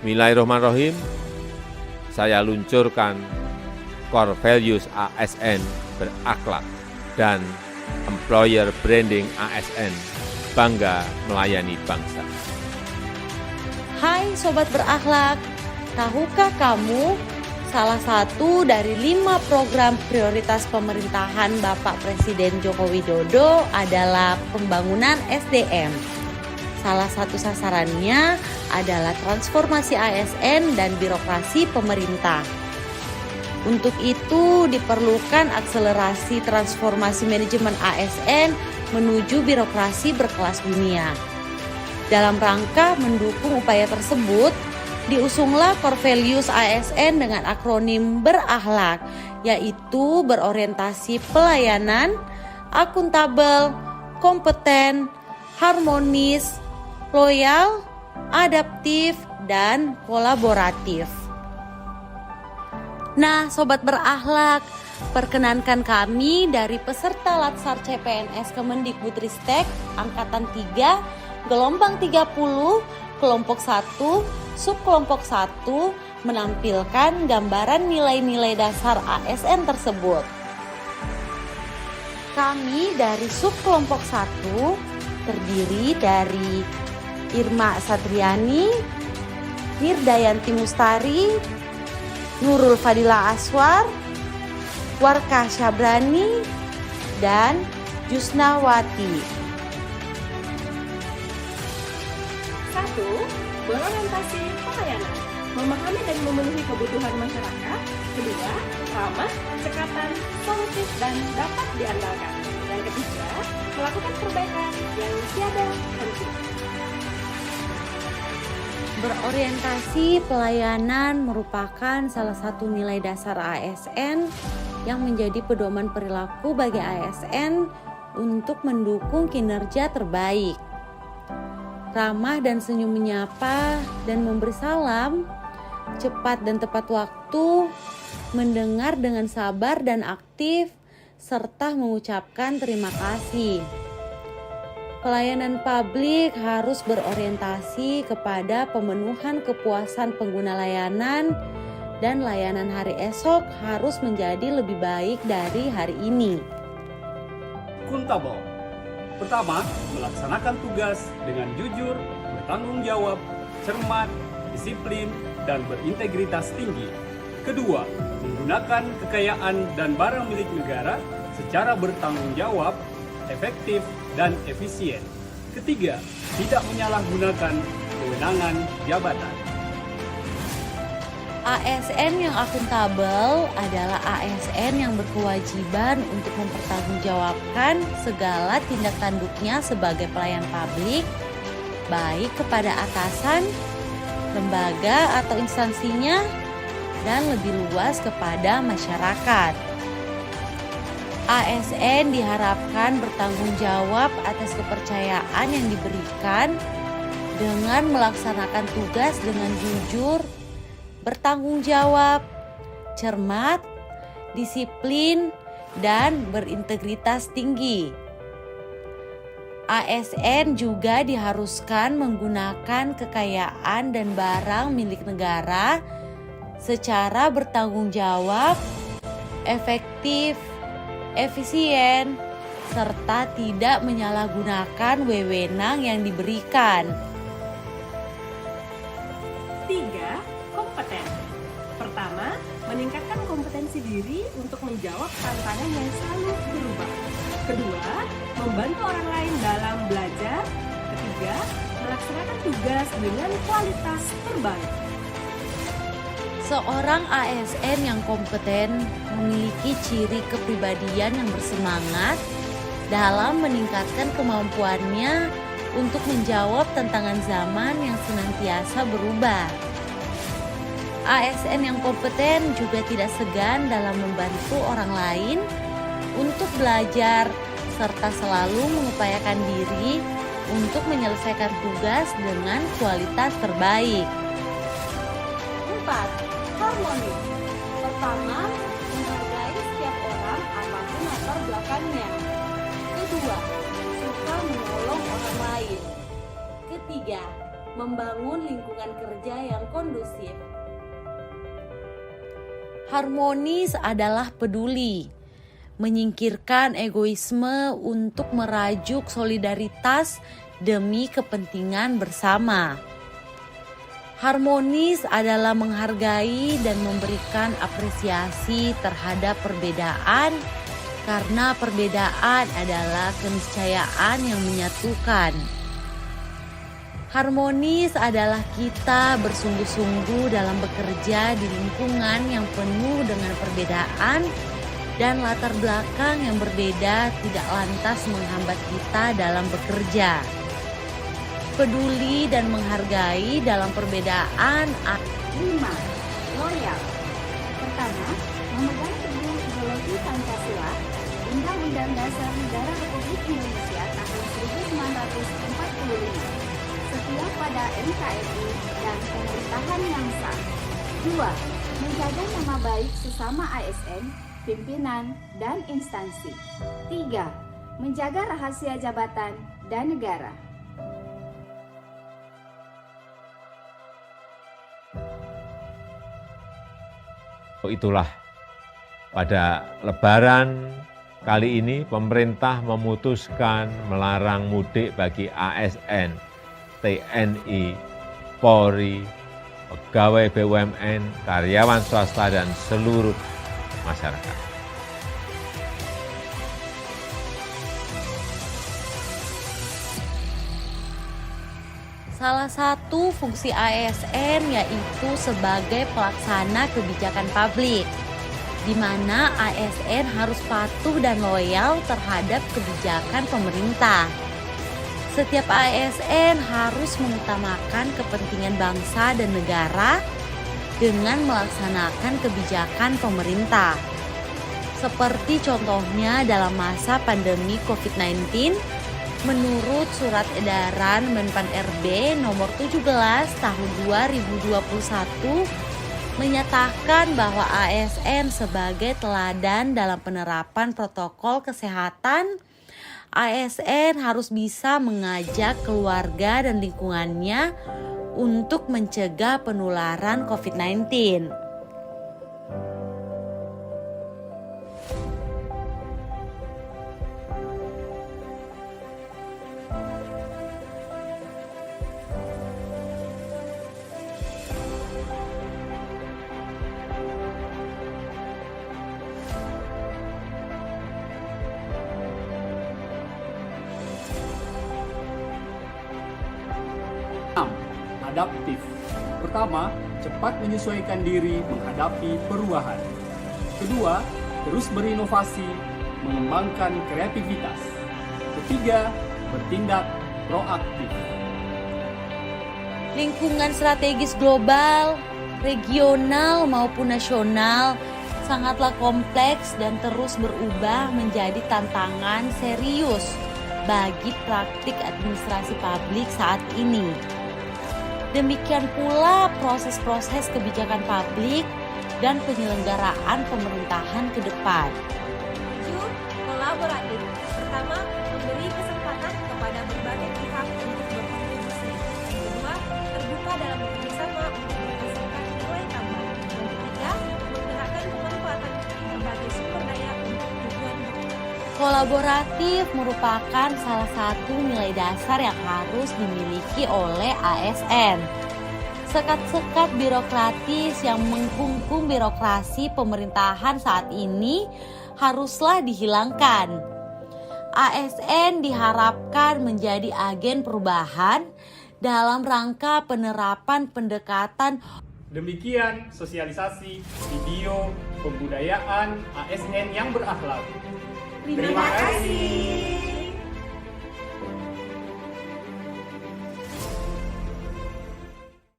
Bismillahirrahmanirrahim. Saya luncurkan Core Values ASN berakhlak dan Employer Branding ASN bangga melayani bangsa. Hai Sobat Berakhlak, tahukah kamu salah satu dari 5 program prioritas pemerintahan Bapak Presiden Joko Widodo adalah pembangunan SDM. Salah satu sasarannya adalah transformasi ASN dan birokrasi pemerintah. Untuk itu diperlukan akselerasi transformasi manajemen ASN menuju birokrasi berkelas dunia. Dalam rangka mendukung upaya tersebut, diusunglah Core Values ASN dengan akronim berakhlak, yaitu berorientasi pelayanan, akuntabel, kompeten, harmonis, loyal, adaptif, dan kolaboratif. Nah, Sobat Berakhlak, perkenankan kami dari peserta Latsar CPNS Kemendikbudristek Angkatan 3, Gelombang 30, Kelompok 1, Subkelompok 1 menampilkan gambaran nilai-nilai dasar ASN tersebut. Kami dari Subkelompok 1 terdiri dari Irma Satriani, Nirdayanti Mustari, Nurul Fadila Aswar, Warkah Syabrani, dan Jusnawati. 1. Berorientasi pelayanan, memahami dan memenuhi kebutuhan masyarakat. 2. Ramah, cekatan, solutif, dan dapat diandalkan. Dan ketiga, melakukan perbaikan yang tiada henti. Berorientasi pelayanan merupakan salah satu nilai dasar ASN yang menjadi pedoman perilaku bagi ASN untuk mendukung kinerja terbaik. Ramah dan senyum menyapa dan memberi salam, cepat dan tepat waktu, mendengar dengan sabar dan aktif, serta mengucapkan terima kasih. Pelayanan publik harus berorientasi kepada pemenuhan kepuasan pengguna layanan, dan layanan hari esok harus menjadi lebih baik dari hari ini. Akuntabel. Pertama, melaksanakan tugas dengan jujur, bertanggung jawab, cermat, disiplin, dan berintegritas tinggi. Kedua, menggunakan kekayaan dan barang milik negara secara bertanggung jawab, efektif, dan efisien. Ketiga, tidak menyalahgunakan kewenangan jabatan. ASN yang akuntabel adalah ASN yang berkewajiban untuk mempertanggungjawabkan segala tindak tanduknya sebagai pelayan publik, baik kepada atasan, lembaga atau instansinya, dan lebih luas kepada masyarakat. ASN diharapkan bertanggung jawab atas kepercayaan yang diberikan dengan melaksanakan tugas dengan jujur, bertanggung jawab, cermat, disiplin, dan berintegritas tinggi. ASN juga diharuskan menggunakan kekayaan dan barang milik negara secara bertanggung jawab, efektif, efisien, serta tidak menyalahgunakan wewenang yang diberikan. 3. Kompeten. Pertama, meningkatkan kompetensi diri untuk menjawab tantangan yang selalu berubah. Kedua, membantu orang lain dalam belajar. Ketiga, melaksanakan tugas dengan kualitas terbaik. Seorang ASN yang kompeten memiliki ciri kepribadian yang bersemangat dalam meningkatkan kemampuannya untuk menjawab tantangan zaman yang senantiasa berubah. ASN yang kompeten juga tidak segan dalam membantu orang lain untuk belajar serta selalu mengupayakan diri untuk menyelesaikan tugas dengan kualitas terbaik. 4. Harmonis. Pertama, menghargai setiap orang apapun latar belakangnya. Kedua, suka menolong orang lain. Ketiga, membangun lingkungan kerja yang kondusif. Harmonis adalah peduli, menyingkirkan egoisme untuk merajuk solidaritas demi kepentingan bersama. Harmonis adalah menghargai dan memberikan apresiasi terhadap perbedaan, karena perbedaan adalah keniscayaan yang menyatukan. Harmonis adalah kita bersungguh-sungguh dalam bekerja di lingkungan yang penuh dengan perbedaan dan latar belakang yang berbeda tidak lantas menghambat kita dalam bekerja. Peduli dan menghargai dalam perbedaan. 5. Loyal. Pertama, memegang teguh ideologi Pancasila, Undang-Undang Dasar Negara Republik Indonesia tahun 1945, setia pada NKRI dan pemerintahan yang sah. 2. Menjaga nama baik sesama ASN, pimpinan, dan instansi. 3. Menjaga rahasia jabatan dan negara. Itulah pada Lebaran kali ini pemerintah memutuskan melarang mudik bagi ASN, TNI, Polri, pegawai BUMN, karyawan swasta, dan seluruh masyarakat. Salah satu fungsi ASN yaitu sebagai pelaksana kebijakan publik, di mana ASN harus patuh dan loyal terhadap kebijakan pemerintah. Setiap ASN harus mengutamakan kepentingan bangsa dan negara dengan melaksanakan kebijakan pemerintah. Seperti contohnya dalam masa pandemi COVID-19, menurut Surat Edaran Menpan RB nomor 17 tahun 2021 menyatakan bahwa ASN sebagai teladan dalam penerapan protokol kesehatan. ASN harus bisa mengajak keluarga dan lingkungannya untuk mencegah penularan COVID-19. Adaptif. Pertama, cepat menyesuaikan diri menghadapi perubahan. Kedua, terus berinovasi, mengembangkan kreativitas. Ketiga, bertindak proaktif. Lingkungan strategis global, regional maupun nasional sangatlah kompleks dan terus berubah menjadi tantangan serius bagi praktik administrasi publik saat ini. Demikian pula proses-proses kebijakan publik dan penyelenggaraan pemerintahan ke depan. Kolaboratif. Pertama, memberi kesempatan kepada berbagai pihak untuk berkontribusi. Yang kedua, terbuka dalam bekerja sama untuk menghasilkan nilai tambah. Yang ketiga, menggerakkan pemanfaatan berbagai sumber daya untuk tujuan bersama. Kolaboratif merupakan salah satu nilai dasar yang harus dimiliki oleh ASN. Sekat-sekat birokratis yang mengkungkung birokrasi pemerintahan saat ini haruslah dihilangkan. ASN diharapkan menjadi agen perubahan dalam rangka penerapan pendekatan. Demikian sosialisasi video pembudayaan ASN yang berakhlak. Terima kasih.